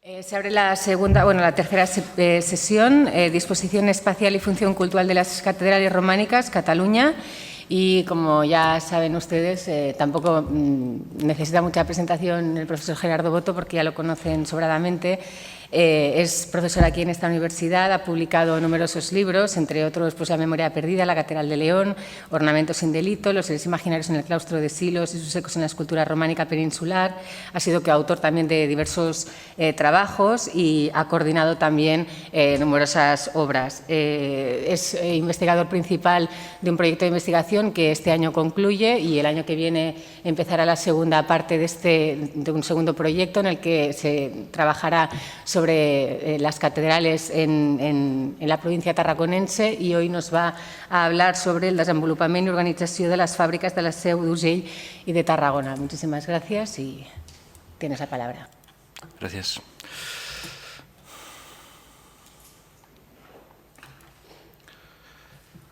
Se abre la tercera sesión, disposición espacial y función cultural de las catedrales románicas, Cataluña. Y como ya saben ustedes, tampoco necesita mucha presentación el profesor Gerardo Boto, porque ya lo conocen sobradamente. Es profesor aquí en esta universidad, ha publicado numerosos libros, entre otros pues, La memoria perdida, La catedral de León, Ornamentos sin delito, Los seres imaginarios en el claustro de Silos y sus ecos en la escultura románica peninsular. Ha sido coautor también de diversos trabajos y ha coordinado también numerosas obras. Es investigador principal de un proyecto de investigación que este año concluye y el año que viene empezará la segunda parte de un segundo proyecto en el que se trabajará sobre las catedrales en la provincia tarraconense, y hoy nos va a hablar sobre el desenvolupament i organització de las fábricas de la Seu d'Urgell y de Tarragona. Muchísimas gracias y tienes la palabra. Gracias.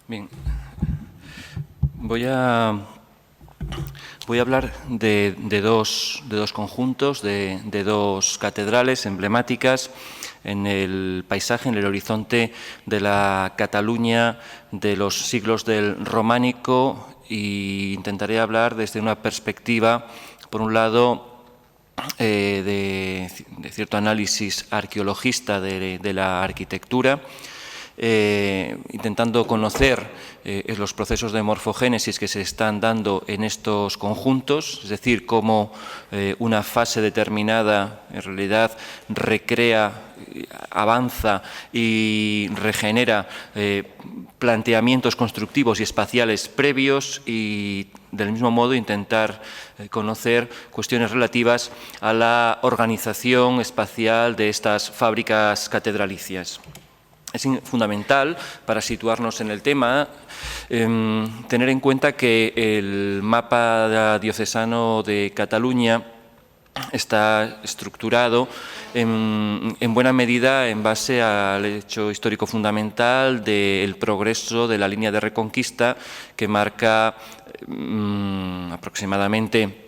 Bien, voy a hablar de dos conjuntos, de dos catedrales emblemáticas en el paisaje, en el horizonte de la Cataluña de los siglos del románico, e intentaré hablar desde una perspectiva, por un lado, de cierto análisis arqueologista de la arquitectura, intentando conocer los procesos de morfogénesis que se están dando en estos conjuntos, es decir, cómo una fase determinada en realidad recrea, avanza y regenera planteamientos constructivos y espaciales previos, y del mismo modo intentar conocer cuestiones relativas a la organización espacial de estas fábricas catedralicias. Es fundamental, para situarnos en el tema, tener en cuenta que el mapa diocesano de Cataluña está estructurado en buena medida en base al hecho histórico fundamental del progreso de la línea de Reconquista, que marca aproximadamente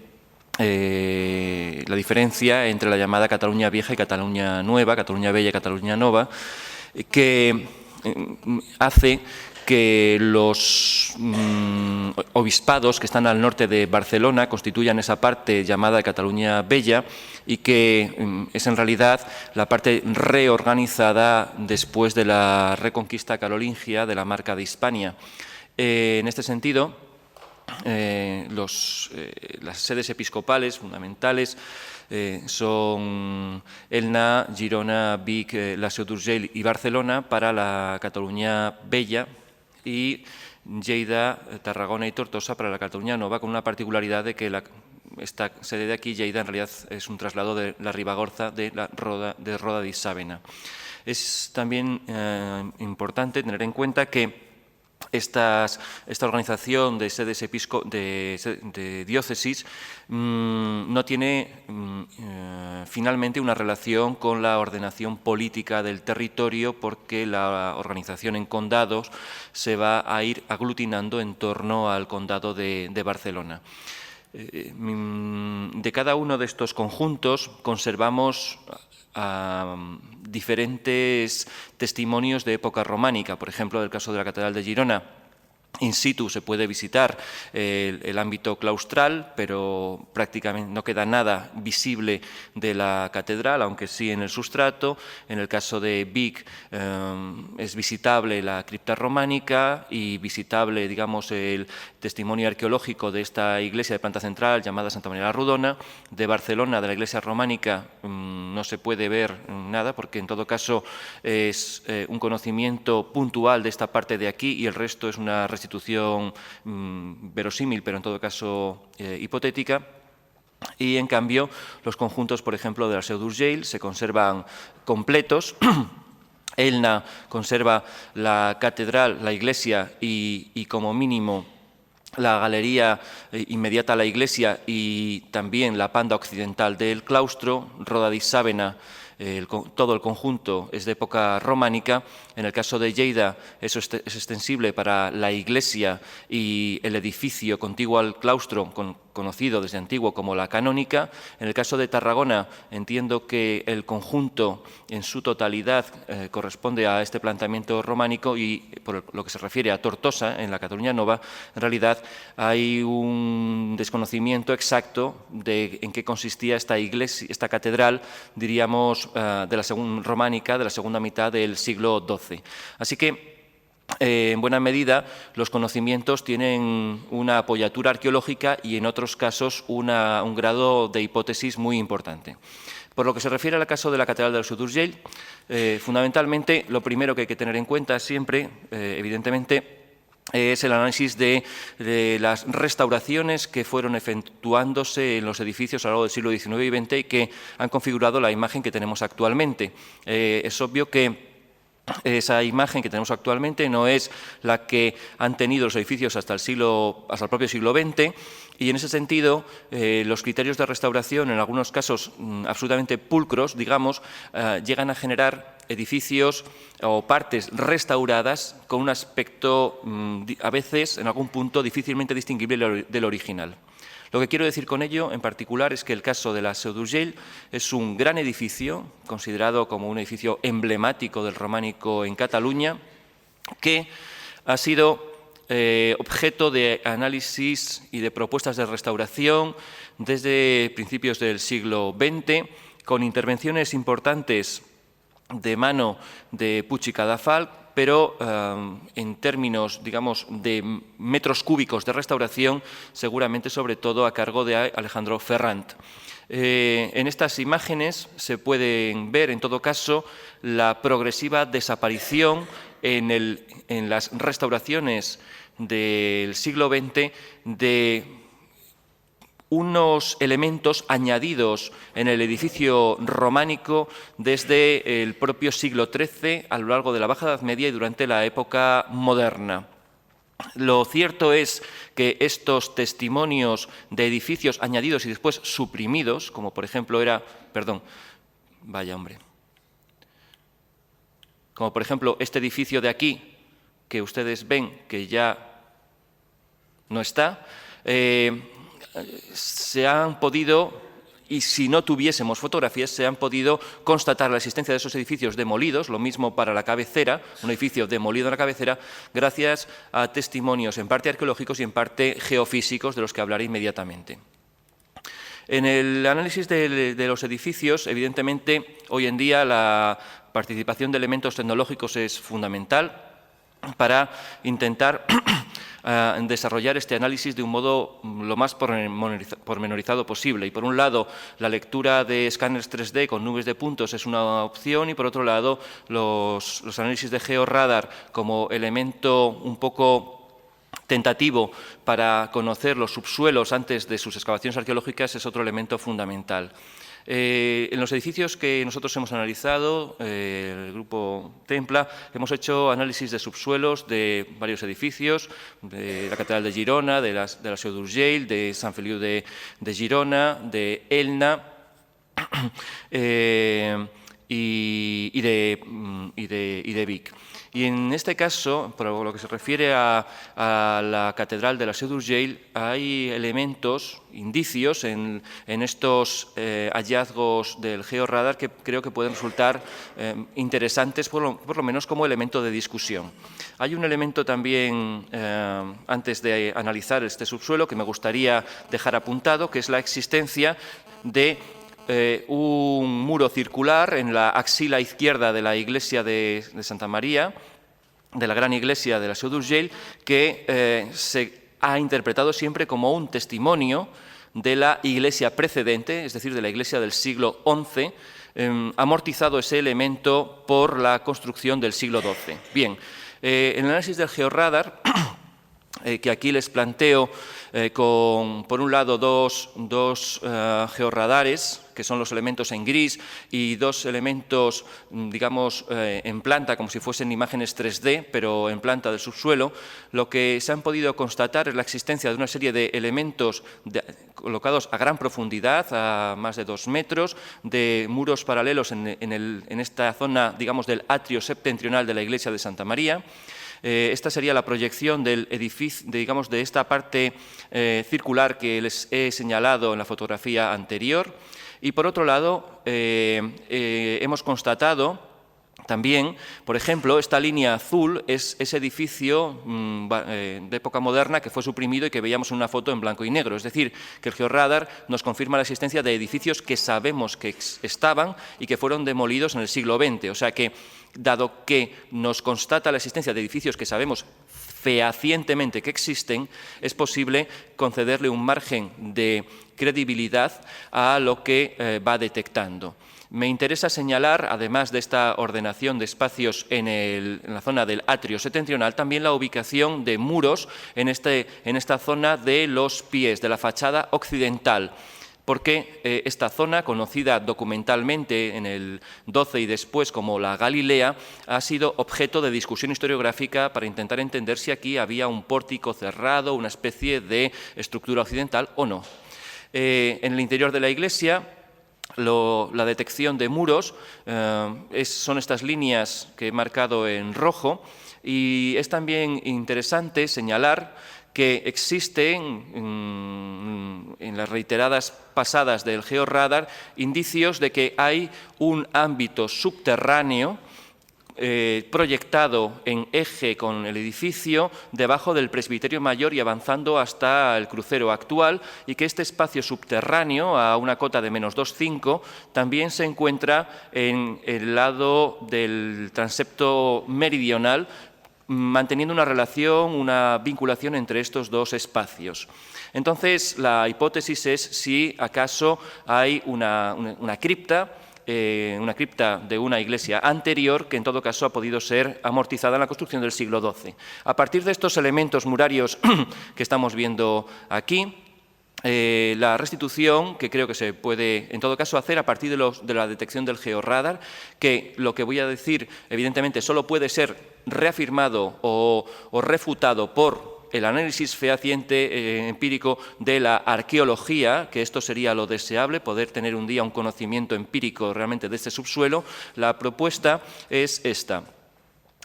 la diferencia entre la llamada Cataluña Vieja y Cataluña Nueva, Cataluña Bella y Cataluña Nova, que hace que los obispados que están al norte de Barcelona constituyan esa parte llamada Cataluña Bella, y que es en realidad la parte reorganizada después de la reconquista carolingia de la Marca de Hispania. En este sentido, las sedes episcopales fundamentales son Elna, Girona, Vic, la Seu d'Urgell y Barcelona para la Cataluña Bella, y Lleida, Tarragona y Tortosa para la Cataluña Nova, con una particularidad de que esta sede de aquí, Lleida, en realidad es un traslado de la Ribagorza de Roda de Sàvena. Es también importante tener en cuenta que esta organización de sedes de diócesis no tiene finalmente una relación con la ordenación política del territorio, porque la organización en condados se va a ir aglutinando en torno al condado de Barcelona. De cada uno de estos conjuntos conservamos diferentes testimonios de época románica. Por ejemplo, en el caso de la Catedral de Girona, in situ se puede visitar el ámbito claustral, pero prácticamente no queda nada visible de la catedral, aunque sí en el sustrato. En el caso de Vic es visitable la cripta románica y visitable, digamos, el testimonio arqueológico de esta iglesia de planta central llamada Santa María la Rodona. De Barcelona, de la iglesia románica, no se puede ver nada, porque en todo caso es un conocimiento puntual de esta parte de aquí, y el resto es una restitución verosímil, pero en todo caso hipotética. Y en cambio, los conjuntos, por ejemplo, de la Seu d'Urgell se conservan completos. Elna conserva la catedral, la iglesia y como mínimo la galería inmediata a la iglesia y también la panda occidental del claustro. Roda di Sàvena todo el conjunto es de época románica. En el caso de Lleida eso es extensible para la iglesia y el edificio contiguo al claustro, conocido desde antiguo como la canónica. En el caso de Tarragona entiendo que el conjunto en su totalidad corresponde a este planteamiento románico, y por lo que se refiere a Tortosa, en la Cataluña Nova, en realidad hay un desconocimiento exacto de en qué consistía esta iglesia, esta catedral, diríamos, de la románica, de la segunda mitad del siglo XII. Así que, en buena medida, los conocimientos tienen una apoyatura arqueológica y, en otros casos, un grado de hipótesis muy importante. Por lo que se refiere al caso de la Catedral de la Seu d'Urgell, fundamentalmente, lo primero que hay que tener en cuenta siempre, evidentemente, es el análisis de las restauraciones que fueron efectuándose en los edificios a lo largo del siglo XIX y XX y que han configurado la imagen que tenemos actualmente. Es obvio que esa imagen que tenemos actualmente no es la que han tenido los edificios hasta el propio siglo XX, y en ese sentido los criterios de restauración, en algunos casos absolutamente pulcros, digamos, llegan a generar edificios o partes restauradas con un aspecto a veces, en algún punto, difícilmente distinguible del original. Lo que quiero decir con ello, en particular, es que el caso de la Seu d'Urgell es un gran edificio, considerado como un edificio emblemático del románico en Cataluña, que ha sido objeto de análisis y de propuestas de restauración desde principios del siglo XX, con intervenciones importantes de mano de Puig i Cadafalch, pero en términos, digamos, de metros cúbicos de restauración, seguramente sobre todo a cargo de Alejandro Ferrand. En estas imágenes se pueden ver, en todo caso, la progresiva desaparición en las restauraciones del siglo XX de unos elementos añadidos en el edificio románico desde el propio siglo XIII, a lo largo de la Baja Edad Media y durante la época moderna. Lo cierto es que estos testimonios de edificios añadidos y después suprimidos, como por ejemplo como por ejemplo este edificio de aquí, que ustedes ven que ya no está, se han podido, y si no tuviésemos fotografías, se han podido constatar la existencia de esos edificios demolidos, lo mismo para la cabecera, un edificio demolido en la cabecera, gracias a testimonios en parte arqueológicos y en parte geofísicos, de los que hablaré inmediatamente. En el análisis de los edificios, evidentemente, hoy en día la participación de elementos tecnológicos es fundamental para intentar desarrollar este análisis de un modo lo más pormenorizado posible. Y por un lado, la lectura de escáneres 3D con nubes de puntos es una opción, y por otro lado, los análisis de georradar como elemento un poco tentativo para conocer los subsuelos antes de sus excavaciones arqueológicas es otro elemento fundamental. En los edificios que nosotros hemos analizado, el grupo Templa, hemos hecho análisis de subsuelos de varios edificios, de la Catedral de Girona, de la Seu d'Urgell, de Sant Feliu de Girona, de Elna y de Vic. Y en este caso, por lo que se refiere a la Catedral de la Seu d'Urgell, hay elementos, indicios en estos hallazgos del georradar que creo que pueden resultar interesantes, por lo menos como elemento de discusión. Hay un elemento también, antes de analizar este subsuelo, que me gustaría dejar apuntado, que es la existencia de un muro circular en la axila izquierda de la iglesia de Santa María, de la gran iglesia de la Seu d'Urgell, que se ha interpretado siempre como un testimonio de la iglesia precedente, es decir, de la iglesia del siglo XI, amortizado ese elemento por la construcción del siglo XII. Bien, en el análisis del georradar que aquí les planteo con, por un lado, dos georradares, que son los elementos en gris, y dos elementos, digamos, en planta, como si fuesen imágenes 3D, pero en planta del subsuelo. Lo que se han podido constatar es la existencia de una serie de elementos colocados a gran profundidad, a más de 2 metros, de muros paralelos en esta zona, digamos, del atrio septentrional de la iglesia de Santa María. Esta sería la proyección del edificio, digamos, de esta parte circular que les he señalado en la fotografía anterior. Y por otro lado, hemos constatado también, por ejemplo, esta línea azul es ese edificio de época moderna que fue suprimido y que veíamos en una foto en blanco y negro. Es decir, que el georradar nos confirma la existencia de edificios que sabemos que estaban y que fueron demolidos en el siglo XX. O sea que, dado que nos constata la existencia de edificios que sabemos fehacientemente que existen, es posible concederle un margen de credibilidad a lo que va detectando. Me interesa señalar, además de esta ordenación de espacios en la zona del atrio septentrional, también la ubicación de muros en esta zona de los pies, de la fachada occidental, porque esta zona, conocida documentalmente en el 12 y después como la Galilea, ha sido objeto de discusión historiográfica para intentar entender si aquí había un pórtico cerrado, una especie de estructura occidental o no. En el interior de la iglesia, la detección de muros son estas líneas que he marcado en rojo, y es también interesante señalar que existen en las reiteradas pasadas del georradar indicios de que hay un ámbito subterráneo proyectado en eje con el edificio debajo del presbiterio mayor y avanzando hasta el crucero actual, y que este espacio subterráneo a una cota de -2,5 también se encuentra en el lado del transepto meridional, manteniendo una relación, una vinculación entre estos dos espacios. Entonces, la hipótesis es si acaso hay una cripta de una iglesia anterior que en todo caso ha podido ser amortizada en la construcción del siglo XII. A partir de estos elementos murarios que estamos viendo aquí, la restitución, que creo que se puede en todo caso hacer a partir de la detección del georradar, que lo que voy a decir evidentemente solo puede ser reafirmado o refutado por el análisis fehaciente empírico de la arqueología, que esto sería lo deseable, poder tener un día un conocimiento empírico realmente de este subsuelo. La propuesta es esta: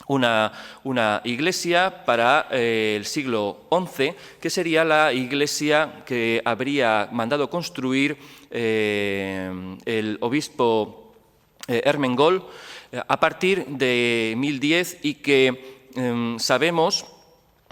una iglesia para el siglo XI, que sería la iglesia que habría mandado construir el obispo Ermengol a partir de 1010 y que sabemos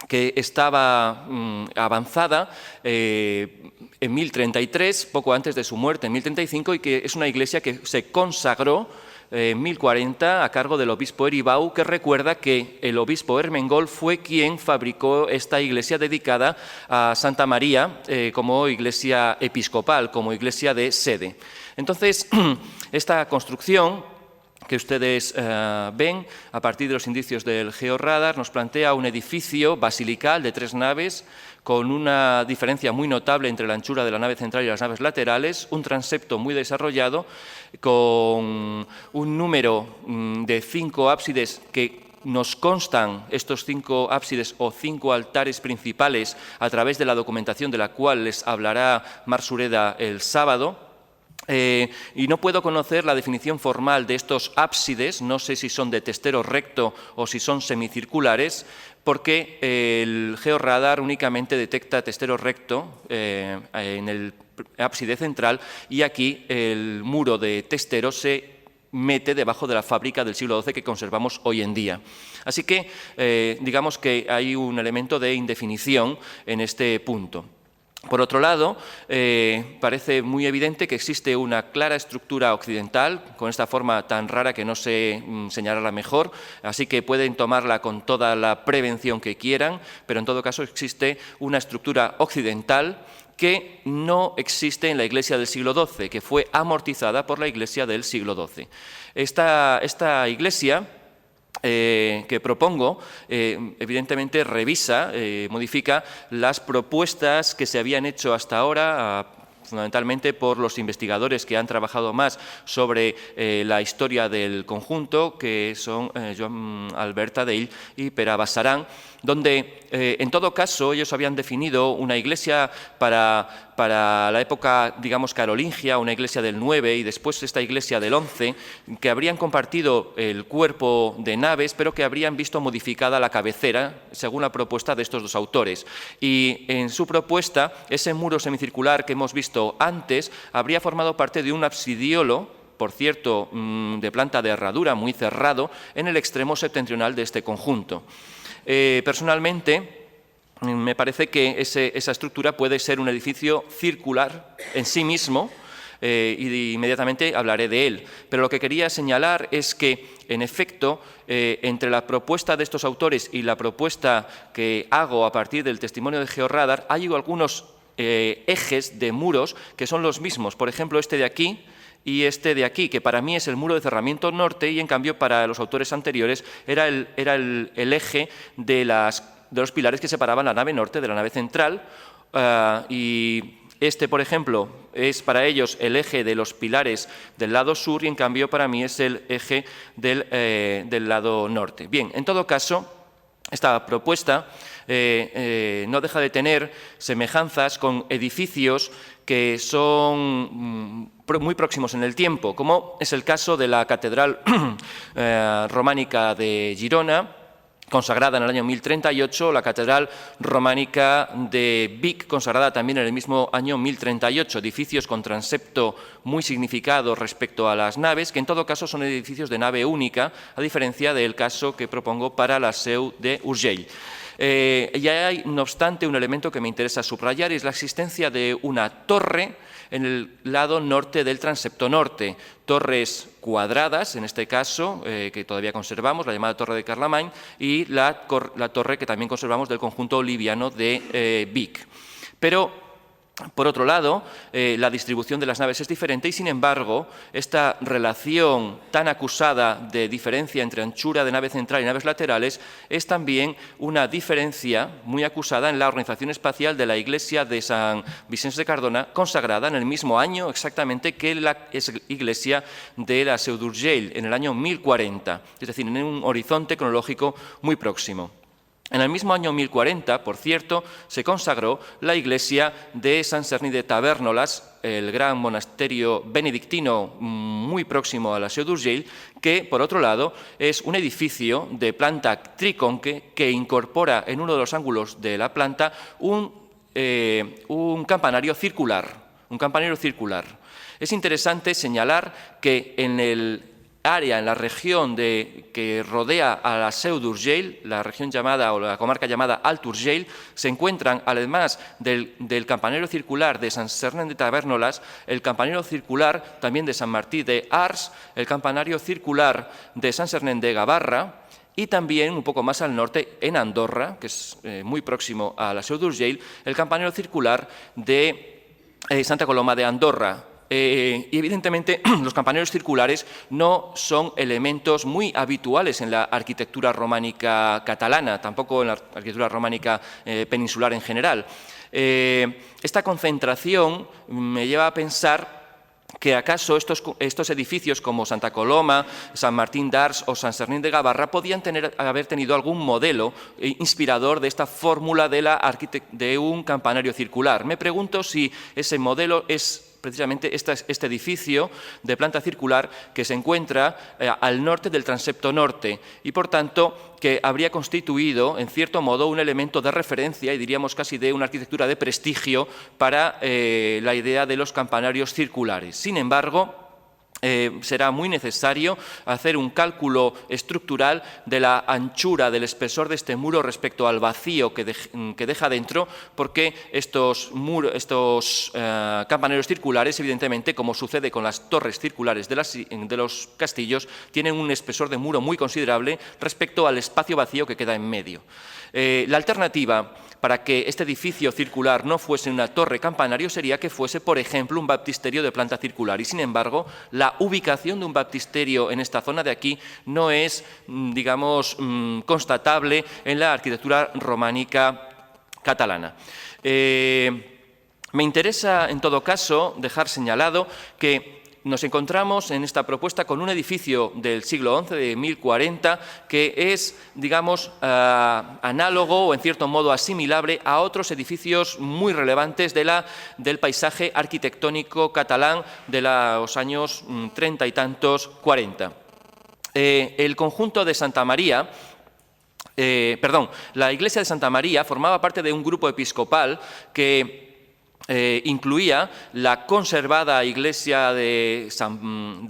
que estaba avanzada en 1033, poco antes de su muerte, en 1035, y que es una iglesia que se consagró en 1040 a cargo del obispo Eribau, que recuerda que el obispo Ermengol fue quien fabricó esta iglesia dedicada a Santa María como iglesia episcopal, como iglesia de sede. Entonces, esta construcción que ustedes ven a partir de los indicios del georradar nos plantea un edificio basilical de 3 naves, con una diferencia muy notable entre la anchura de la nave central y las naves laterales, un transepto muy desarrollado, con un número de 5 ábsides que nos constan, estos 5 ábsides o 5 altares principales, a través de la documentación de la cual les hablará Mar Sureda el sábado. Y no puedo conocer la definición formal de estos ábsides, no sé si son de testero recto o si son semicirculares, porque el georradar únicamente detecta testero recto en el ábside central, y aquí el muro de testero se mete debajo de la fábrica del siglo XII que conservamos hoy en día. Así que digamos que hay un elemento de indefinición en este punto. Por otro lado, parece muy evidente que existe una clara estructura occidental, con esta forma tan rara que no sé señalarla mejor, así que pueden tomarla con toda la prevención que quieran, pero en todo caso existe una estructura occidental que no existe en la iglesia del siglo XII, que fue amortizada por la iglesia del siglo XII. Esta iglesia que propongo, evidentemente revisa, modifica las propuestas que se habían hecho hasta ahora, fundamentalmente por los investigadores que han trabajado más sobre la historia del conjunto, que son Joan Albert Tadell y Pere Bassaran, donde en todo caso ellos habían definido una iglesia para la época, digamos, carolingia, una iglesia del 9 y después esta iglesia del 11, que habrían compartido el cuerpo de naves, pero que habrían visto modificada la cabecera, según la propuesta de estos dos autores. Y en su propuesta, ese muro semicircular que hemos visto antes habría formado parte de un absidiolo, por cierto, de planta de herradura, muy cerrado, en el extremo septentrional de este conjunto. Personalmente, me parece que esa estructura puede ser un edificio circular en sí mismo, y inmediatamente hablaré de él. Pero lo que quería señalar es que, en efecto, entre la propuesta de estos autores y la propuesta que hago a partir del testimonio de Georradar, hay algunos ejes de muros que son los mismos. Por ejemplo, este de aquí y este de aquí, que para mí es el muro de cerramiento norte y, en cambio, para los autores anteriores era el eje de los pilares que separaban la nave norte de la nave central, y este, por ejemplo, es para ellos el eje de los pilares del lado sur y, en cambio, para mí es el eje del lado norte. Bien, en todo caso, esta propuesta no deja de tener semejanzas con edificios que son muy próximos en el tiempo, como es el caso de la Catedral Románica de Girona, consagrada en el año 1038, la Catedral Románica de Vic, consagrada también en el mismo año 1038, edificios con transepto muy significado respecto a las naves, que en todo caso son edificios de nave única, a diferencia del caso que propongo para la Seu d'Urgell. Ya hay, no obstante, un elemento que me interesa subrayar, y es la existencia de una torre en el lado norte del transepto norte. Torres cuadradas, en este caso, que todavía conservamos, la llamada Torre de Carlamagne, y la torre que también conservamos del conjunto oliviano de Vic. Pero, por otro lado, la distribución de las naves es diferente y, sin embargo, esta relación tan acusada de diferencia entre anchura de nave central y naves laterales es también una diferencia muy acusada en la organización espacial de la iglesia de San Vicenç de Cardona, consagrada en el mismo año exactamente que la iglesia de la Seu d'Urgell, en el año 1040, es decir, en un horizonte cronológico muy próximo. En el mismo año 1040, por cierto, se consagró la iglesia de Sant Cerni de Tavèrnoles, el gran monasterio benedictino muy próximo a la Seu d'Urgell, que, por otro lado, es un edificio de planta triconque que incorpora en uno de los ángulos de la planta un campanario circular. Es interesante señalar que en el área, en la región que rodea a la Seu d'Urgell, la región llamada, o la comarca llamada Alt Urgell, se encuentran, además del campanario circular de Sant Cerni de Tavèrnoles, el campanario circular también de Sant Martí de Ars, el campanario circular de Sant Cerni de Gavarra, y también, un poco más al norte, en Andorra, que es muy próximo a la Seu d'Urgell, el campanario circular de Santa Coloma de Andorra. Y evidentemente los campanarios circulares no son elementos muy habituales en la arquitectura románica catalana, tampoco en la arquitectura románica peninsular en general. Esta concentración me lleva a pensar que acaso estos edificios como Santa Coloma, Sant Martín d'Ars o Sant Cerni de Gavarra podían haber tenido algún modelo inspirador de esta fórmula de un campanario circular. Me pregunto si ese modelo es precisamente este edificio de planta circular que se encuentra al norte del transepto norte y, por tanto, que habría constituido, en cierto modo, un elemento de referencia y diríamos casi de una arquitectura de prestigio para la idea de los campanarios circulares. Sin embargo, será muy necesario hacer un cálculo estructural de la anchura, del espesor de este muro respecto al vacío que deja dentro, porque estos campanarios circulares, evidentemente, como sucede con las torres circulares de los castillos, tienen un espesor de muro muy considerable respecto al espacio vacío que queda en medio. La alternativa para que este edificio circular no fuese una torre campanario sería que fuese, por ejemplo, un baptisterio de planta circular. Y, sin embargo, la ubicación de un baptisterio en esta zona de aquí no es, digamos, constatable en la arquitectura románica catalana. Me interesa, en todo caso, dejar señalado que nos encontramos en esta propuesta con un edificio del siglo XI, de 1040, que es, digamos, análogo o, en cierto modo, asimilable a otros edificios muy relevantes del paisaje arquitectónico catalán de los años 30 y tantos, 40. El conjunto de Santa María, la iglesia de Santa María formaba parte de un grupo episcopal que incluía la conservada iglesia de San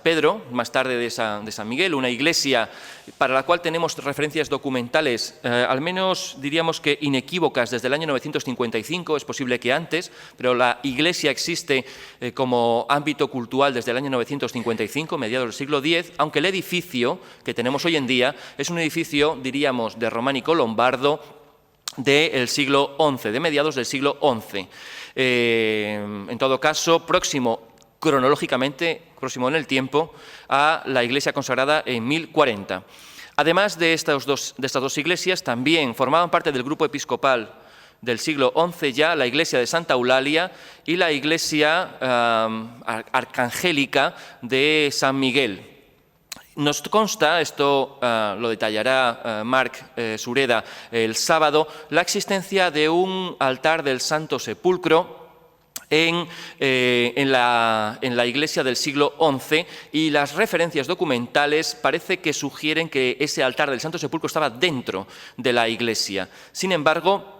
Pedro, más tarde de San Miguel, una iglesia para la cual tenemos referencias documentales, al menos diríamos que inequívocas, desde el año 955, es posible que antes, pero la iglesia existe como ámbito cultural desde el año 955, mediados del siglo X, aunque el edificio que tenemos hoy en día es un edificio, diríamos, de románico lombardo, del siglo XI, de mediados del siglo XI. En todo caso, cronológicamente, próximo en el tiempo, a la iglesia consagrada en 1040. Además de estas dos iglesias, también formaban parte del grupo episcopal del siglo XI ya la iglesia de Santa Eulalia y la iglesia arcangélica de San Miguel. Nos consta, esto lo detallará Marc Sureda el sábado, la existencia de un altar del Santo Sepulcro en la iglesia del siglo XI, y las referencias documentales parece que sugieren que ese altar del Santo Sepulcro estaba dentro de la iglesia. Sin embargo,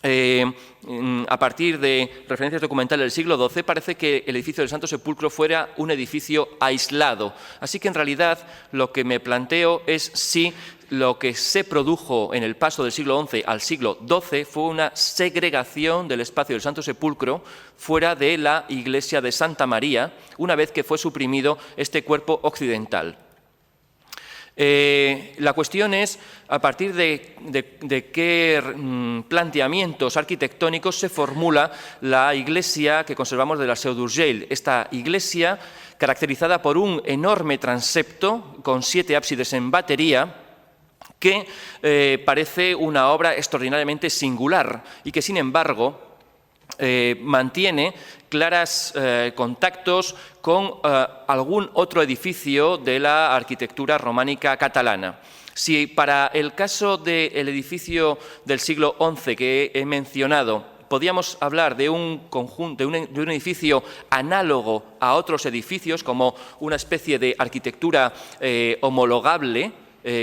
a partir de referencias documentales del siglo XII, parece que el edificio del Santo Sepulcro fuera un edificio aislado. Así que, en realidad, lo que me planteo es si lo que se produjo en el paso del siglo XI al siglo XII fue una segregación del espacio del Santo Sepulcro fuera de la iglesia de Santa María, una vez que fue suprimido este cuerpo occidental. La cuestión es a partir de qué planteamientos arquitectónicos se formula la iglesia que conservamos de la Seu d'Urgell. Esta iglesia, caracterizada por un enorme transepto con 7 ábsides en batería, que parece una obra extraordinariamente singular y que, sin embargo, mantiene claros contactos con algún otro edificio de la arquitectura románica catalana. Si para el caso del edificio del siglo XI que he mencionado podíamos hablar de un edificio análogo a otros edificios, como una especie de arquitectura homologable,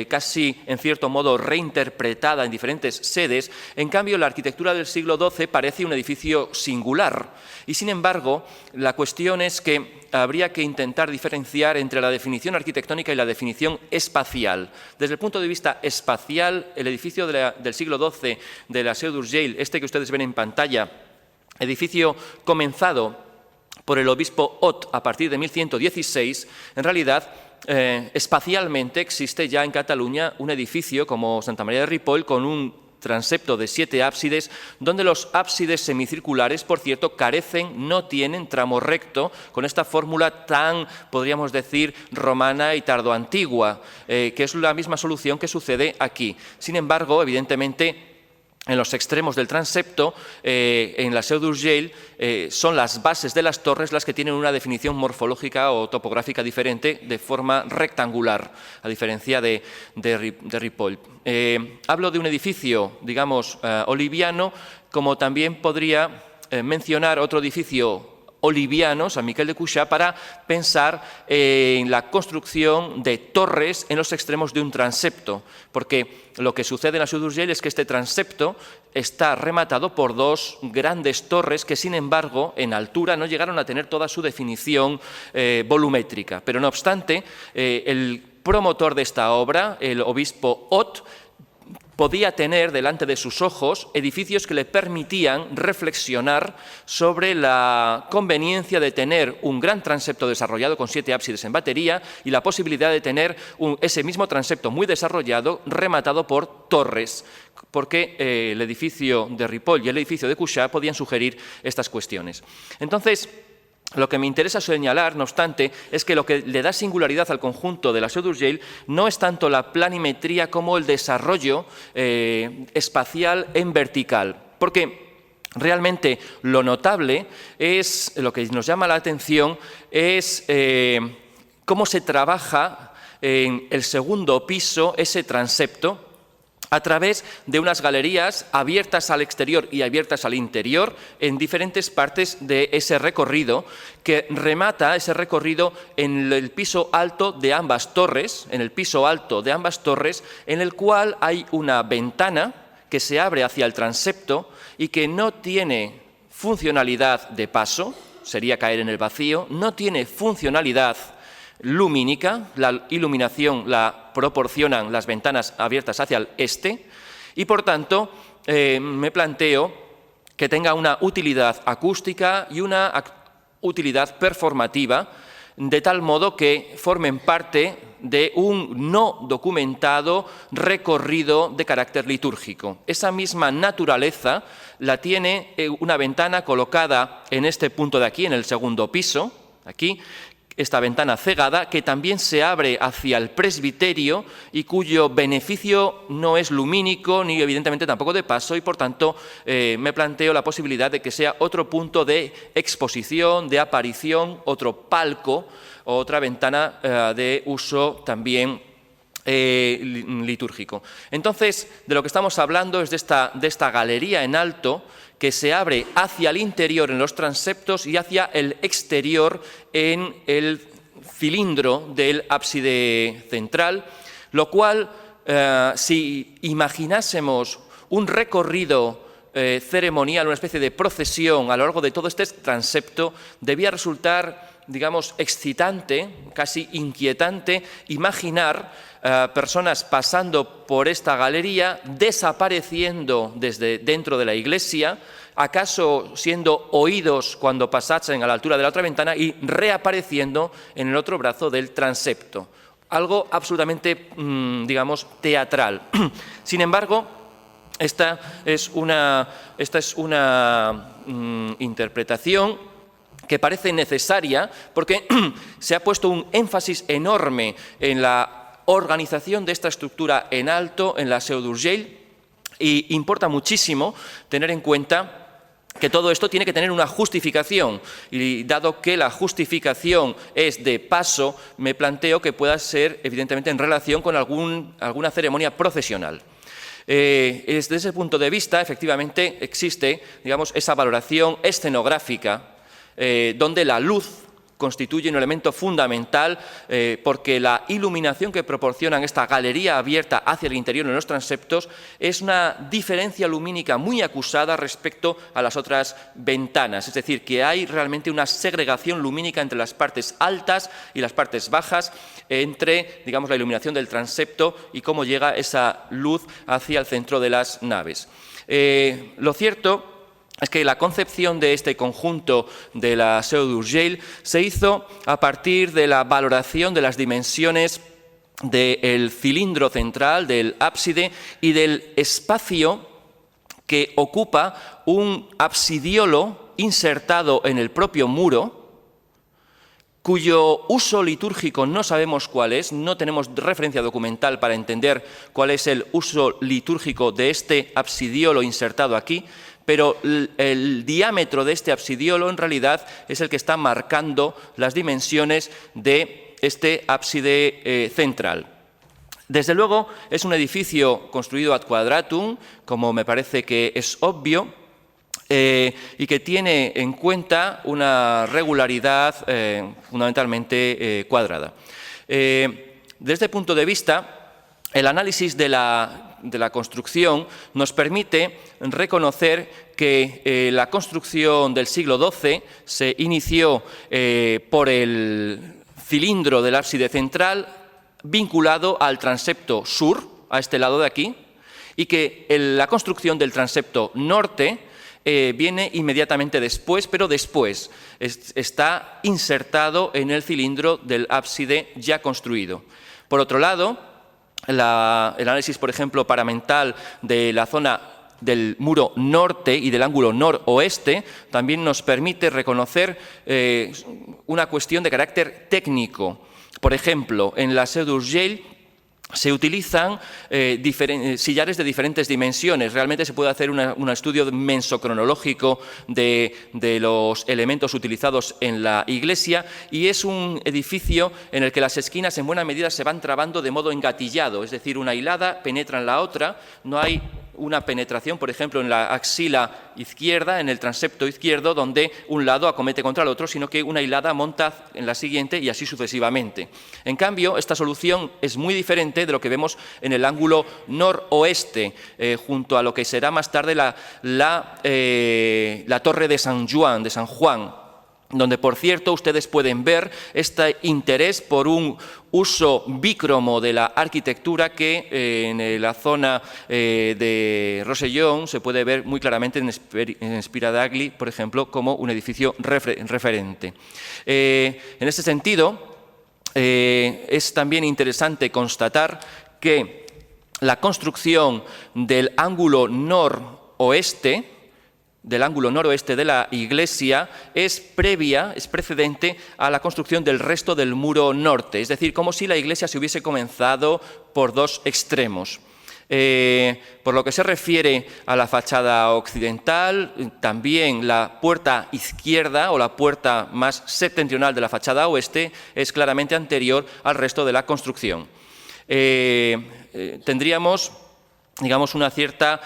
casi en cierto modo reinterpretada en diferentes sedes, en cambio la arquitectura del siglo XII parece un edificio singular. Y, sin embargo, la cuestión es que habría que intentar diferenciar entre la definición arquitectónica y la definición espacial. Desde el punto de vista espacial, el edificio del siglo XII de la Seu d'Urgell, este que ustedes ven en pantalla, edificio comenzado por el obispo Ot a partir de 1116, en realidad, espacialmente existe ya en Cataluña un edificio como Santa María de Ripoll con un transepto de 7 ábsides, donde los ábsides semicirculares, por cierto, no tienen tramo recto, con esta fórmula tan, podríamos decir, romana y tardoantigua, que es la misma solución que sucede aquí. Sin embargo, evidentemente, en los extremos del transepto, en la Seu d'Urgell, son las bases de las torres las que tienen una definición morfológica o topográfica diferente de forma rectangular, a diferencia de Ripoll. Hablo de un edificio, digamos, oliviano, como también podría mencionar otro edificio oliviano, San Miquel de Cuixà, para pensar en la construcción de torres en los extremos de un transepto, porque lo que sucede en la Seu d'Urgell es que este transepto está rematado por 2 grandes torres que, sin embargo, en altura no llegaron a tener toda su definición volumétrica. Pero, no obstante, el promotor de esta obra, el obispo Ot, podía tener delante de sus ojos edificios que le permitían reflexionar sobre la conveniencia de tener un gran transepto desarrollado con 7 ábsides en batería y la posibilidad de tener ese mismo transepto muy desarrollado rematado por torres, porque el edificio de Ripoll y el edificio de Cuixà podían sugerir estas cuestiones. Entonces, lo que me interesa señalar, no obstante, es que lo que le da singularidad al conjunto de la Seu d'Urgell no es tanto la planimetría como el desarrollo espacial en vertical, porque realmente lo notable es, lo que nos llama la atención, es cómo se trabaja en el segundo piso ese transepto a través de unas galerías abiertas al exterior y abiertas al interior en diferentes partes de ese recorrido, que remata ese recorrido en el piso alto de ambas torres, en el cual hay una ventana que se abre hacia el transepto y que no tiene funcionalidad de paso, sería caer en el vacío, no tiene funcionalidad lumínica, la iluminación la proporcionan las ventanas abiertas hacia el este y, por tanto, me planteo que tenga una utilidad acústica y una utilidad performativa, de tal modo que formen parte de un no documentado recorrido de carácter litúrgico. Esa misma naturaleza la tiene una ventana colocada en este punto de aquí, en el segundo piso, aquí, esta ventana cegada, que también se abre hacia el presbiterio y cuyo beneficio no es lumínico ni evidentemente tampoco de paso y, por tanto, me planteo la posibilidad de que sea otro punto de exposición, de aparición, otro palco, otra ventana de uso también litúrgico. Entonces, de lo que estamos hablando es de esta galería en alto que se abre hacia el interior en los transeptos y hacia el exterior en el cilindro del ábside central, lo cual, si imaginásemos un recorrido ceremonial, una especie de procesión a lo largo de todo este transepto, debía resultar, digamos, excitante, casi inquietante, imaginar personas pasando por esta galería, desapareciendo desde dentro de la iglesia, acaso siendo oídos cuando pasasen a la altura de la otra ventana y reapareciendo en el otro brazo del transepto. Algo absolutamente, digamos, teatral. Sin embargo, esta es una interpretación que parece necesaria porque se ha puesto un énfasis enorme en la organización de esta estructura en alto en la Seu d'Urgell y importa muchísimo tener en cuenta que todo esto tiene que tener una justificación y dado que la justificación es de paso, me planteo que pueda ser evidentemente en relación con alguna ceremonia procesional. Desde ese punto de vista, efectivamente, existe, digamos, esa valoración escenográfica donde la luz constituye un elemento fundamental porque la iluminación que proporcionan esta galería abierta hacia el interior en los transeptos es una diferencia lumínica muy acusada respecto a las otras ventanas, es decir, que hay realmente una segregación lumínica entre las partes altas y las partes bajas, entre, digamos, la iluminación del transepto y cómo llega esa luz hacia el centro de las naves. Lo cierto es que la concepción de este conjunto de la Seu d'Urgell se hizo a partir de la valoración de las dimensiones del cilindro central, del ábside y del espacio que ocupa un absidiolo insertado en el propio muro, cuyo uso litúrgico no sabemos cuál es, no tenemos referencia documental para entender cuál es el uso litúrgico de este absidiolo insertado aquí, pero el diámetro de este absidiolo en realidad es el que está marcando las dimensiones de este ábside central. Desde luego es un edificio construido ad quadratum, como me parece que es obvio, y que tiene en cuenta una regularidad fundamentalmente cuadrada. Desde este punto de vista, el análisis de la construcción nos permite reconocer que la construcción del siglo XII se inició por el cilindro del ábside central vinculado al transepto sur, a este lado de aquí, y que la construcción del transepto norte viene inmediatamente después, pero después está insertado en el cilindro del ábside ya construido. Por otro lado, el análisis, por ejemplo, paramental de la zona del muro norte y del ángulo noroeste también nos permite reconocer una cuestión de carácter técnico. Por ejemplo, en la Seu d'Urgell se utilizan sillares de diferentes dimensiones. Realmente se puede hacer un estudio mensocronológico de los elementos utilizados en la iglesia, y es un edificio en el que las esquinas en buena medida se van trabando de modo engatillado, es decir, una hilada penetra en la otra, no hay una penetración, por ejemplo, en la axila izquierda, en el transepto izquierdo, donde un lado acomete contra el otro, sino que una hilada monta en la siguiente y así sucesivamente. En cambio, esta solución es muy diferente de lo que vemos en el ángulo noroeste, junto a lo que será más tarde la torre de San Juan, donde, por cierto, ustedes pueden ver este interés por un uso bícromo de la arquitectura que en la zona de Rosellón se puede ver muy claramente en Spiradagli, por ejemplo, como un edificio referente. En este sentido, es también interesante constatar que la construcción del ángulo noroeste de la iglesia es precedente a la construcción del resto del muro norte, es decir, como si la iglesia se hubiese comenzado por dos extremos. Por lo que se refiere a la fachada occidental, también la puerta izquierda o la puerta más septentrional de la fachada oeste es claramente anterior al resto de la construcción. Tendríamos, digamos, una cierta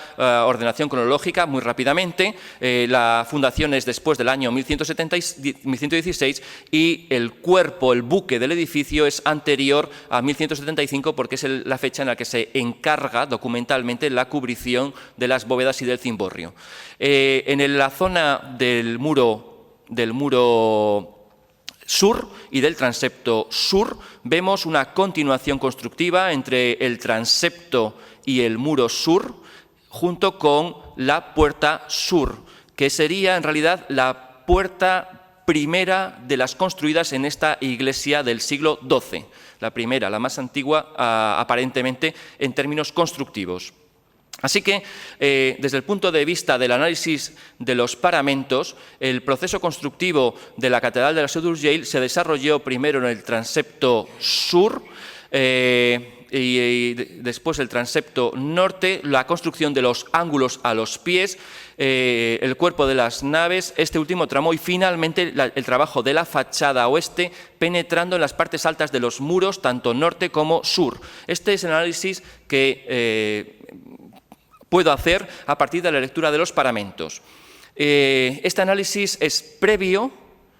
ordenación cronológica muy rápidamente. La fundación es después del año 1116 y el buque del edificio es anterior a 1175 porque es la fecha en la que se encarga documentalmente la cubrición de las bóvedas y del cimborrio. En la zona del muro sur y del transepto sur vemos una continuación constructiva entre el transepto y el muro sur, junto con la puerta sur, que sería en realidad la puerta primera de las construidas en esta iglesia del siglo XII, la primera, la más antigua aparentemente en términos constructivos. Así que, desde el punto de vista del análisis de los paramentos, el proceso constructivo de la Catedral de la Seu d'Urgell se desarrolló primero en el transepto sur y después el transepto norte, la construcción de los ángulos a los pies, el cuerpo de las naves, este último tramo y finalmente el trabajo de la fachada oeste penetrando en las partes altas de los muros, tanto norte como sur. Este es el análisis que puedo hacer a partir de la lectura de los paramentos. Este análisis es previo,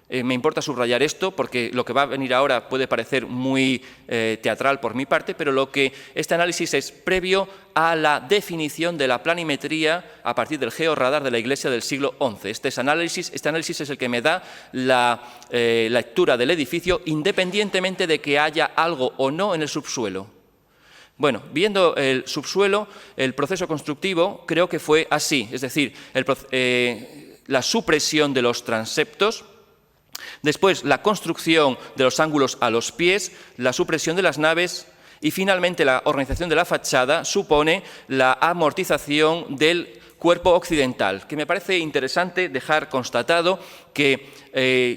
me importa subrayar esto porque lo que va a venir ahora puede parecer muy teatral por mi parte, pero este análisis es previo a la definición de la planimetría a partir del georradar de la iglesia del siglo XI. Este análisis es el que me da la lectura del edificio independientemente de que haya algo o no en el subsuelo. Bueno, viendo el subsuelo, el proceso constructivo creo que fue así, es decir, la supresión de los transeptos, después la construcción de los ángulos a los pies, la supresión de las naves y finalmente la organización de la fachada supone la amortización del cuerpo occidental, que me parece interesante dejar constatado que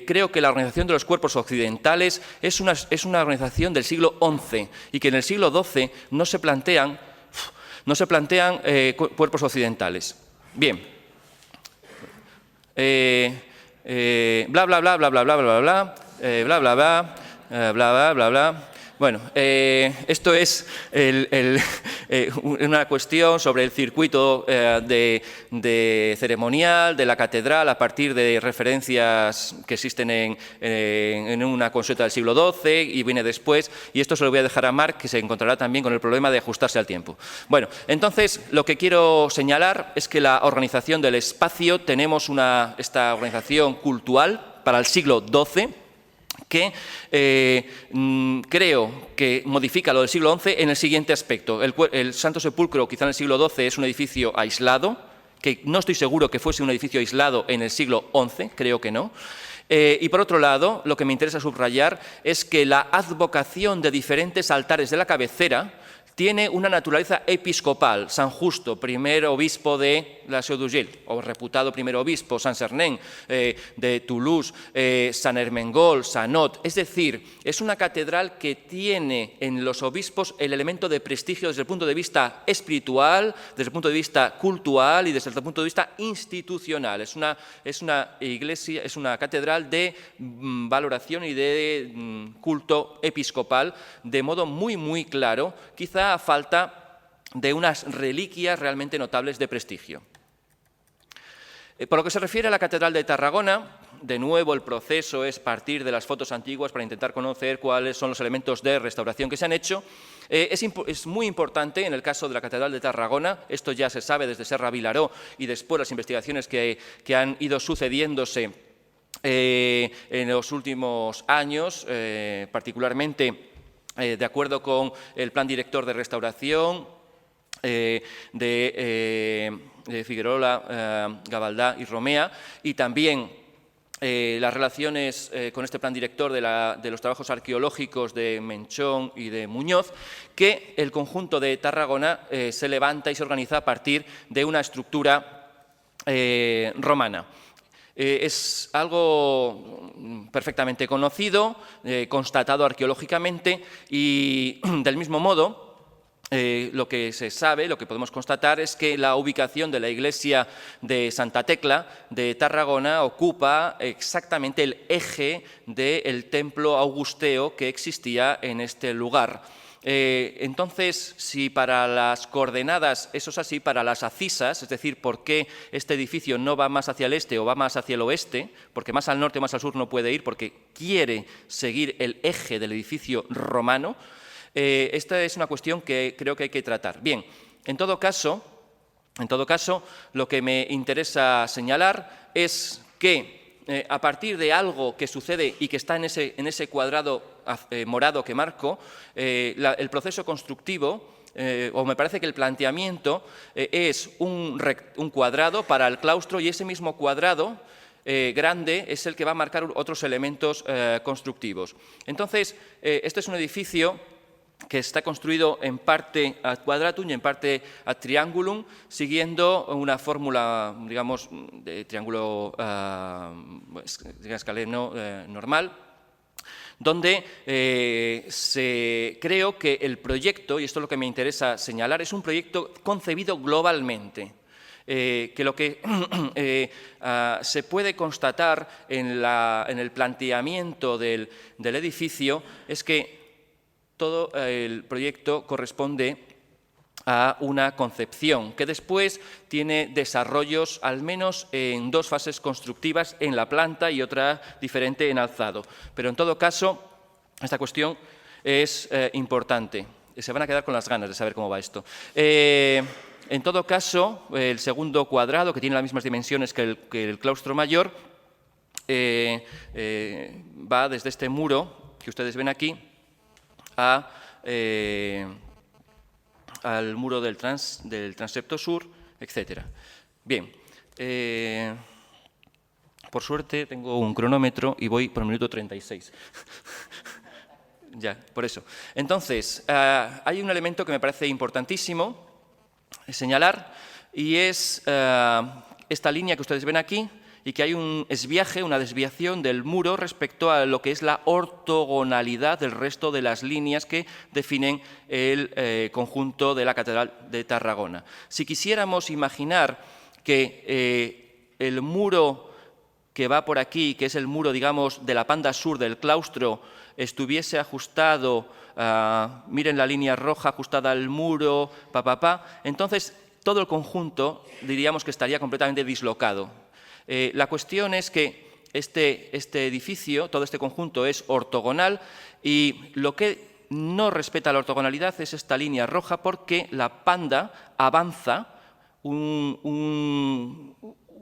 creo que la organización de los cuerpos occidentales es una organización del siglo XI y que en el siglo XII no se plantean cuerpos occidentales. Bien. Bla, bla, bla, bla, bla, bla, bla, bla, bla, bla, bla, bla, bla, bla, bla. Bueno, esto es una cuestión sobre el circuito ceremonial de la catedral a partir de referencias que existen en una consulta del siglo XII y viene después, y esto se lo voy a dejar a Marc, que se encontrará también con el problema de ajustarse al tiempo. Bueno, entonces lo que quiero señalar es que la organización del espacio, tenemos esta organización cultural para el siglo XII, que creo que modifica lo del siglo XI en el siguiente aspecto. El Santo Sepulcro, quizá en el siglo XII, es un edificio aislado, que no estoy seguro que fuese un edificio aislado en el siglo XI, creo que no. Y por otro lado, lo que me interesa subrayar es que la advocación de diferentes altares de la cabecera tiene una naturaleza episcopal. San Justo, primer obispo de la Seu d'Urgell, o reputado primer obispo, San Cernén, de Toulouse, San Ermengol, Sanot. Es decir, es una catedral que tiene en los obispos el elemento de prestigio desde el punto de vista espiritual, desde el punto de vista cultural y desde el punto de vista institucional. Es una iglesia, es una catedral de valoración y de culto episcopal, de modo muy claro, quizá a falta de unas reliquias realmente notables de prestigio. Por lo que se refiere a la Catedral de Tarragona, de nuevo el proceso es partir de las fotos antiguas para intentar conocer cuáles son los elementos de restauración que se han hecho. Es muy importante en el caso de la Catedral de Tarragona, esto ya se sabe desde Serra Vilaró y después las investigaciones que han ido sucediéndose en los últimos años, particularmente de acuerdo con el Plan Director de Restauración de Figuerola, Gavaldà y Romea, y también las relaciones con este Plan Director de los trabajos arqueológicos de Menchón y de Muñoz, que el conjunto de Tarragona se levanta y se organiza a partir de una estructura romana. Es algo perfectamente conocido, constatado arqueológicamente y, del mismo modo, lo que se sabe, lo que podemos constatar es que la ubicación de la iglesia de Santa Tecla de Tarragona ocupa exactamente el eje del templo augusteo que existía en este lugar. Entonces, si para las coordenadas eso es así, para las acisas, es decir, por qué este edificio no va más hacia el este o va más hacia el oeste, porque más al norte o más al sur no puede ir, porque quiere seguir el eje del edificio romano, esta es una cuestión que creo que hay que tratar. Bien, en todo caso, lo que me interesa señalar es que a partir de algo que sucede y que está en ese cuadrado morado que marco, el proceso constructivo, o me parece que el planteamiento es un cuadrado para el claustro y ese mismo cuadrado grande es el que va a marcar otros elementos constructivos. Entonces, este es un edificio que está construido en parte ad quadratum y en parte ad triangulum, siguiendo una fórmula, digamos, de triángulo escaleno normal, donde creo que el proyecto, y esto es lo que me interesa señalar, es un proyecto concebido globalmente. Que lo que se puede constatar en el planteamiento del edificio es que todo el proyecto corresponde a una concepción que después tiene desarrollos al menos en dos fases constructivas en la planta y otra diferente en alzado. Pero en todo caso, esta cuestión es importante. Se van a quedar con las ganas de saber cómo va esto. En todo caso, el segundo cuadrado, que tiene las mismas dimensiones que el claustro mayor, va desde este muro que ustedes ven aquí al muro del transepto sur, etc. Bien, por suerte tengo un cronómetro y voy por el minuto 36. Ya, por eso. Entonces, hay un elemento que me parece importantísimo señalar y es esta línea que ustedes ven aquí, y que hay un esviaje, una desviación del muro respecto a lo que es la ortogonalidad del resto de las líneas que definen el conjunto de la Catedral de Tarragona. Si quisiéramos imaginar que el muro que va por aquí, que es el muro, digamos, de la panda sur del claustro, estuviese ajustado, miren la línea roja ajustada al muro, entonces todo el conjunto diríamos que estaría completamente dislocado. La cuestión es que este edificio, todo este conjunto es ortogonal y lo que no respeta la ortogonalidad es esta línea roja porque la panda avanza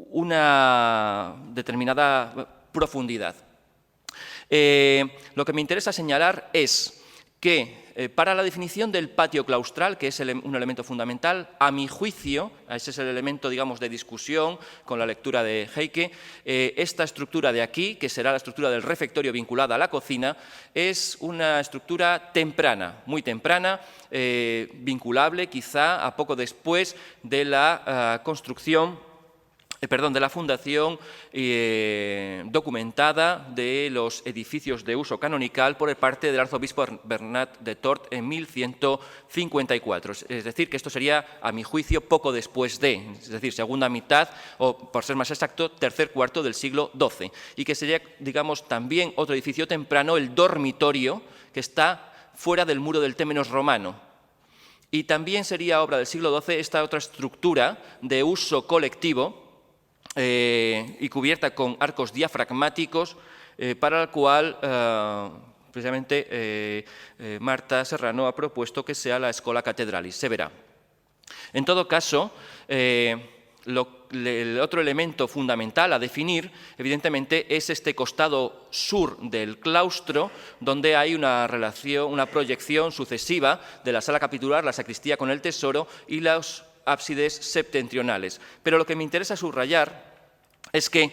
una determinada profundidad. Lo que me interesa señalar es que para la definición del patio claustral, que es un elemento fundamental, a mi juicio, ese es el elemento, digamos, de discusión con la lectura de Heike, esta estructura de aquí, que será la estructura del refectorio vinculada a la cocina, es una estructura temprana, muy temprana, vinculable quizá a poco después de la de la fundación documentada de los edificios de uso canonical por parte del arzobispo Bernat de Tort en 1154. Es decir, que esto sería, a mi juicio, poco después de, es decir, segunda mitad, o por ser más exacto, tercer cuarto del siglo XII. Y que sería, digamos, también otro edificio temprano, el dormitorio, que está fuera del muro del Témenos romano. Y también sería obra del siglo XII esta otra estructura de uso colectivo, y cubierta con arcos diafragmáticos, para el cual precisamente Marta Serrano ha propuesto que sea la Schola Cathedralis. Se verá. En todo caso, el otro elemento fundamental a definir, evidentemente, es este costado sur del claustro, donde hay una relación, una proyección sucesiva de la sala capitular, la sacristía con el tesoro y los ábsides septentrionales. Pero lo que me interesa subrayar es que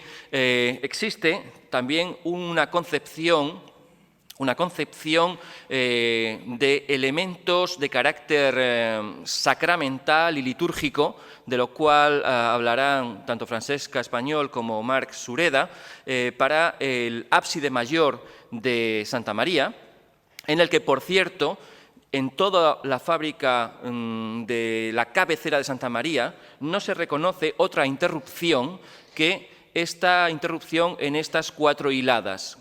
existe también una concepción de elementos de carácter sacramental y litúrgico, de lo cual hablarán tanto Francesca Español como Marc Sureda, para el ábside mayor de Santa María, en el que, por cierto, en toda la fábrica de la cabecera de Santa María no se reconoce otra interrupción que esta interrupción en estas 4 hiladas.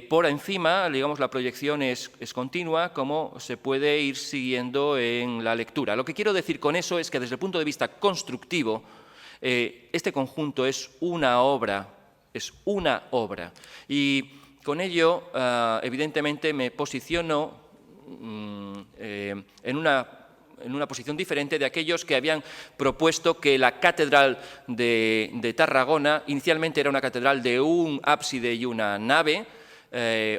Por encima, digamos, la proyección es continua, como se puede ir siguiendo en la lectura. Lo que quiero decir con eso es que, desde el punto de vista constructivo, este conjunto es una obra. Y con ello, evidentemente, me posiciono en una posición diferente de aquellos que habían propuesto que la catedral de Tarragona inicialmente era una catedral de un ábside y una nave,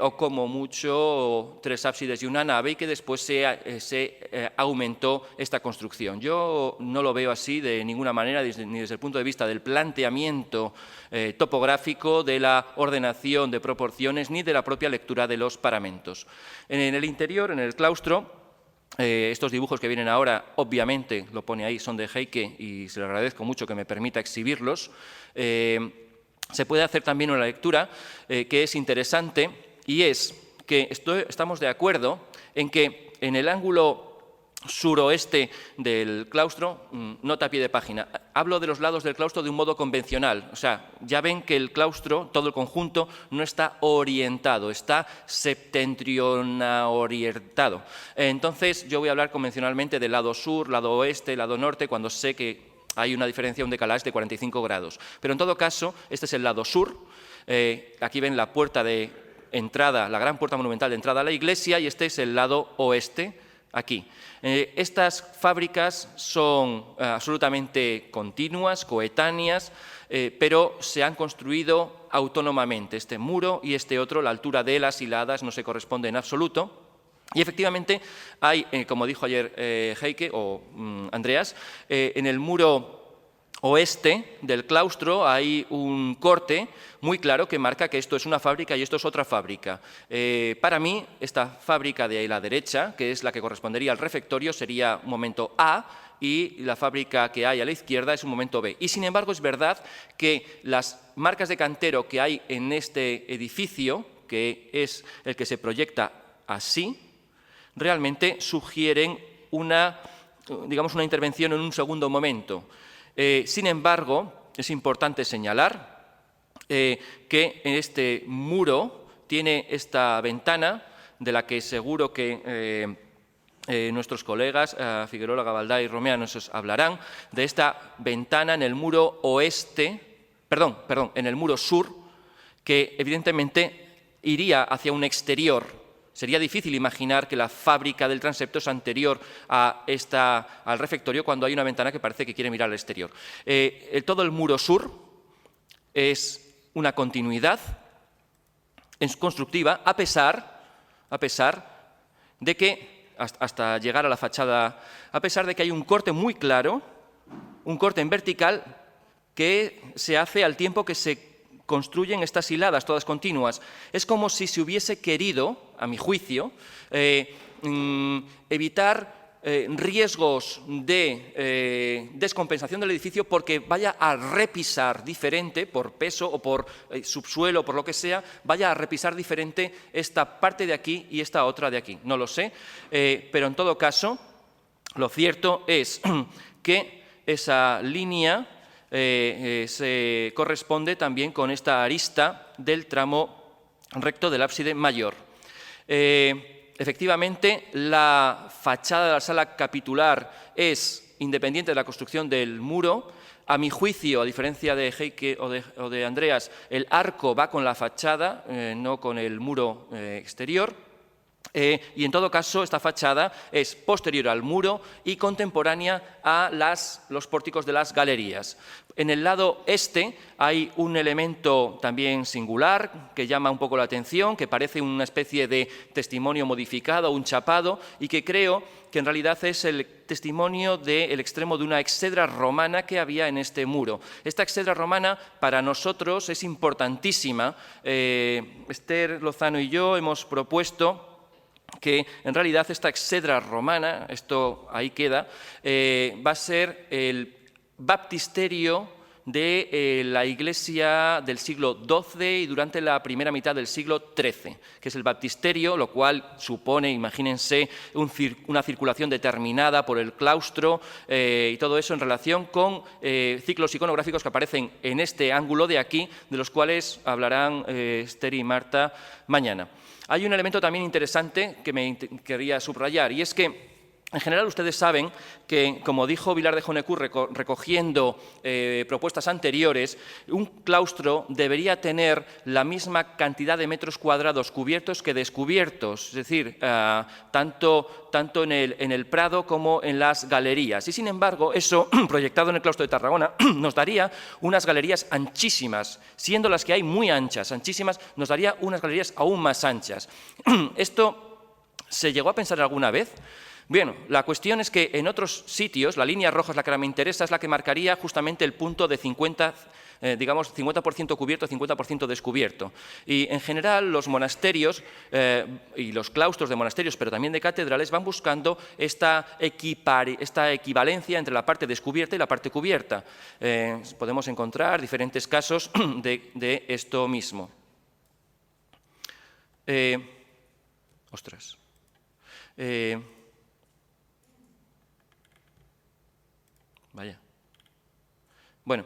o como mucho 3 ábsides y una nave, y que después se aumentó esta construcción. Yo no lo veo así de ninguna manera, ni desde el punto de vista del planteamiento topográfico, de la ordenación de proporciones, ni de la propia lectura de los paramentos. En el interior, en el claustro, estos dibujos que vienen ahora, obviamente, lo pone ahí, son de Heike, y se le agradezco mucho que me permita exhibirlos. Se puede hacer también una lectura que es interesante, y es que estamos de acuerdo en que en el ángulo suroeste del claustro, nota a pie de página, hablo de los lados del claustro de un modo convencional, o sea, ya ven que el claustro, todo el conjunto, no está orientado, está septentriona-orientado. Entonces, yo voy a hablar convencionalmente del lado sur, lado oeste, lado norte, cuando sé que hay una diferencia, un decalaje de 45 grados. Pero en todo caso, este es el lado sur. Aquí ven la puerta de entrada, la gran puerta monumental de entrada a la iglesia, y este es el lado oeste, aquí. Estas fábricas son absolutamente continuas, coetáneas, pero se han construido autónomamente. Este muro y este otro, la altura de las hiladas no se corresponde en absoluto. Y efectivamente hay, como dijo ayer Heike o Andreas, en el muro oeste del claustro hay un corte muy claro que marca que esto es una fábrica y esto es otra fábrica. Para mí, esta fábrica de ahí a la derecha, que es la que correspondería al refectorio, sería un momento A, y la fábrica que hay a la izquierda es un momento B. Y sin embargo es verdad que las marcas de cantero que hay en este edificio, que es el que se proyecta así, realmente sugieren una intervención en un segundo momento. Sin embargo, es importante señalar que este muro tiene esta ventana, de la que seguro que nuestros colegas Figueroa, Gabaldá y Romea nos hablarán, de esta ventana en el muro oeste, en el muro sur, que evidentemente iría hacia un exterior. Sería difícil imaginar que la fábrica del transepto es anterior al refectorio cuando hay una ventana que parece que quiere mirar al exterior. Todo el muro sur es una continuidad constructiva, a pesar de que, hasta llegar a la fachada, a pesar de que hay un corte muy claro, un corte en vertical que se hace al tiempo que se construyen estas hiladas todas continuas. Es como si se hubiese querido, a mi juicio, evitar riesgos de descompensación del edificio porque vaya a repisar diferente, por peso o por subsuelo, por lo que sea, vaya a repisar diferente esta parte de aquí y esta otra de aquí. No lo sé, pero en todo caso, lo cierto es que esa línea se corresponde también con esta arista del tramo recto del ábside mayor. Efectivamente, la fachada de la sala capitular es independiente de la construcción del muro. A mi juicio, a diferencia de Heike o de Andreas, el arco va con la fachada, no con el muro exterior. Y en todo caso, esta fachada es posterior al muro y contemporánea a los pórticos de las galerías. En el lado este hay un elemento también singular que llama un poco la atención, que parece una especie de testimonio modificado, un chapado, y que creo que en realidad es el testimonio del extremo de una exedra romana que había en este muro. Esta exedra romana para nosotros es importantísima. Esther Lozano y yo hemos propuesto que en realidad esta exedra romana, esto ahí queda, va a ser el baptisterio de la Iglesia del siglo XII y durante la primera mitad del siglo XIII, que es el baptisterio, lo cual supone, imagínense, una circulación determinada por el claustro y todo eso en relación con ciclos iconográficos que aparecen en este ángulo de aquí, de los cuales hablarán Esther y Marta mañana. Hay un elemento también interesante que me quería subrayar, y es que en general ustedes saben que, como dijo Vilar de Jonecur recogiendo propuestas anteriores, un claustro debería tener la misma cantidad de metros cuadrados cubiertos que descubiertos, es decir, tanto en el Prado como en las galerías. Y sin embargo, eso, proyectado en el claustro de Tarragona, nos daría unas galerías anchísimas, siendo las que hay muy anchas, anchísimas, nos daría unas galerías aún más anchas. ¿Esto se llegó a pensar alguna vez? Bueno, la cuestión es que en otros sitios, la línea roja es la que me interesa, es la que marcaría justamente el punto de 50% cubierto, 50% descubierto. Y en general los monasterios y los claustros de monasterios, pero también de catedrales, van buscando esta equivalencia entre la parte descubierta y la parte cubierta. Podemos encontrar diferentes casos de esto mismo. Vaya. Bueno,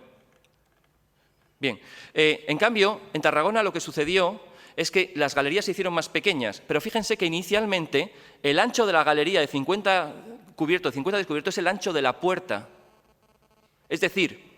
bien. En cambio, en Tarragona lo que sucedió es que las galerías se hicieron más pequeñas, pero fíjense que inicialmente el ancho de la galería de 50 cubierto, 50 descubierto es el ancho de la puerta. Es decir,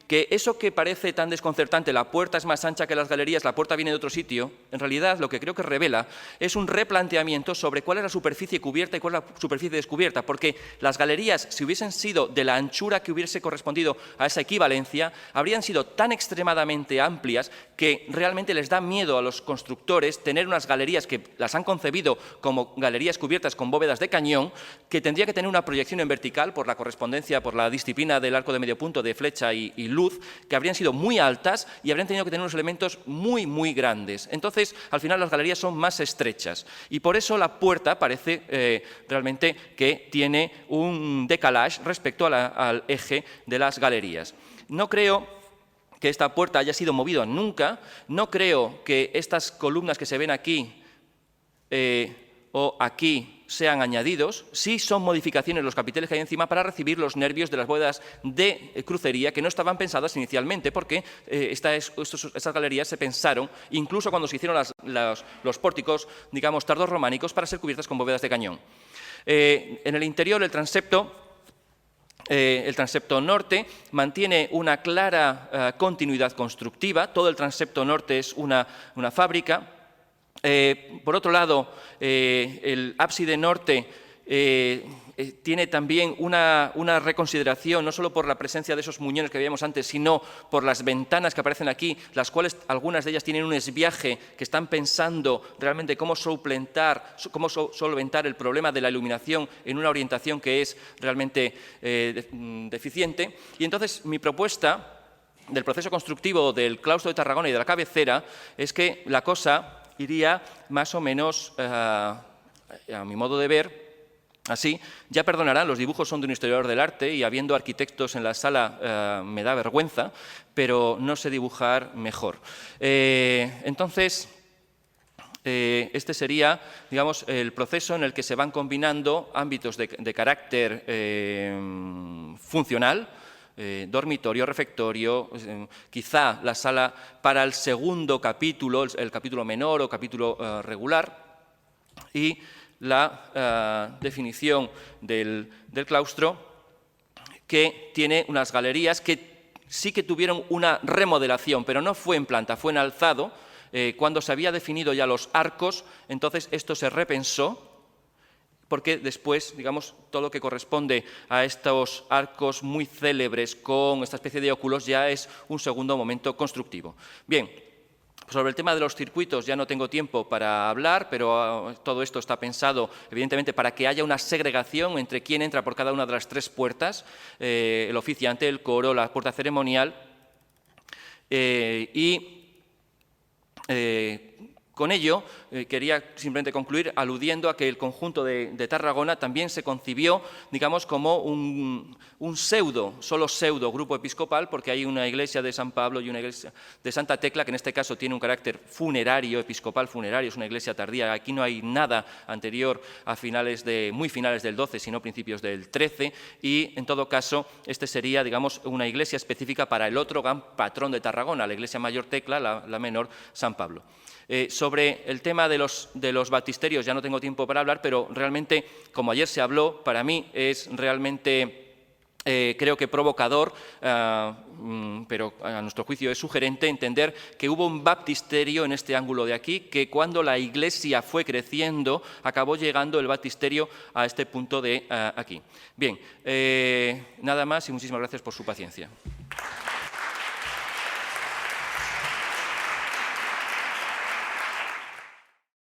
que eso que parece tan desconcertante, la puerta es más ancha que las galerías, la puerta viene de otro sitio, en realidad lo que creo que revela es un replanteamiento sobre cuál es la superficie cubierta y cuál es la superficie descubierta, porque las galerías, si hubiesen sido de la anchura que hubiese correspondido a esa equivalencia, habrían sido tan extremadamente amplias que realmente les da miedo a los constructores tener unas galerías que las han concebido como galerías cubiertas con bóvedas de cañón, que tendría que tener una proyección en vertical por la correspondencia, por la disciplina del arco de medio punto de flecha y luz, que habrían sido muy altas y habrían tenido que tener unos elementos muy, muy grandes. Entonces, al final las galerías son más estrechas y por eso la puerta parece realmente que tiene un decalage respecto al eje de las galerías. No creo que esta puerta haya sido movida nunca, no creo que estas columnas que se ven aquí o aquí sean añadidos, sí son modificaciones los capiteles que hay encima para recibir los nervios de las bóvedas de crucería que no estaban pensadas inicialmente, porque estas galerías se pensaron incluso cuando se hicieron los pórticos, digamos, tardorrománicos para ser cubiertas con bóvedas de cañón. En el interior el transepto norte mantiene una clara continuidad constructiva, todo el transepto norte es una fábrica. Por otro lado, el ábside norte tiene también una reconsideración, no solo por la presencia de esos muñones que veíamos antes, sino por las ventanas que aparecen aquí, las cuales algunas de ellas tienen un esviaje, que están pensando realmente cómo solventar el problema de la iluminación en una orientación que es realmente deficiente. Y entonces mi propuesta del proceso constructivo del claustro de Tarragona y de la cabecera es que la cosa iría más o menos, a mi modo de ver, así. Ya perdonarán, los dibujos son de un historiador del arte y habiendo arquitectos en la sala me da vergüenza, pero no sé dibujar mejor. Entonces, este sería, digamos, el proceso en el que se van combinando ámbitos de carácter funcional, dormitorio, refectorio, quizá la sala para el segundo capítulo, el capítulo menor o capítulo regular, y la definición del claustro, que tiene unas galerías que sí que tuvieron una remodelación, pero no fue en planta, fue en alzado. Cuando se había definido ya los arcos, entonces esto se repensó, porque después, digamos, todo lo que corresponde a estos arcos muy célebres con esta especie de óculos ya es un segundo momento constructivo. Bien, sobre el tema de los circuitos ya no tengo tiempo para hablar, pero todo esto está pensado, evidentemente, para que haya una segregación entre quién entra por cada una de las tres puertas, el oficiante, el coro, la puerta ceremonial, con ello, quería simplemente concluir aludiendo a que el conjunto de Tarragona también se concibió, digamos, como un solo pseudo grupo episcopal, porque hay una iglesia de San Pablo y una iglesia de Santa Tecla, que en este caso tiene un carácter funerario, episcopal funerario, es una iglesia tardía. Aquí no hay nada anterior a muy finales del 12, sino principios del 13, y en todo caso, este sería, digamos, una iglesia específica para el otro gran patrón de Tarragona, la iglesia mayor Tecla, la menor San Pablo. Sobre el tema de los baptisterios ya no tengo tiempo para hablar, pero realmente, como ayer se habló, para mí es realmente, creo que provocador, pero a nuestro juicio es sugerente entender que hubo un baptisterio en este ángulo de aquí, que cuando la Iglesia fue creciendo, acabó llegando el baptisterio a este punto de aquí. Bien, nada más y muchísimas gracias por su paciencia.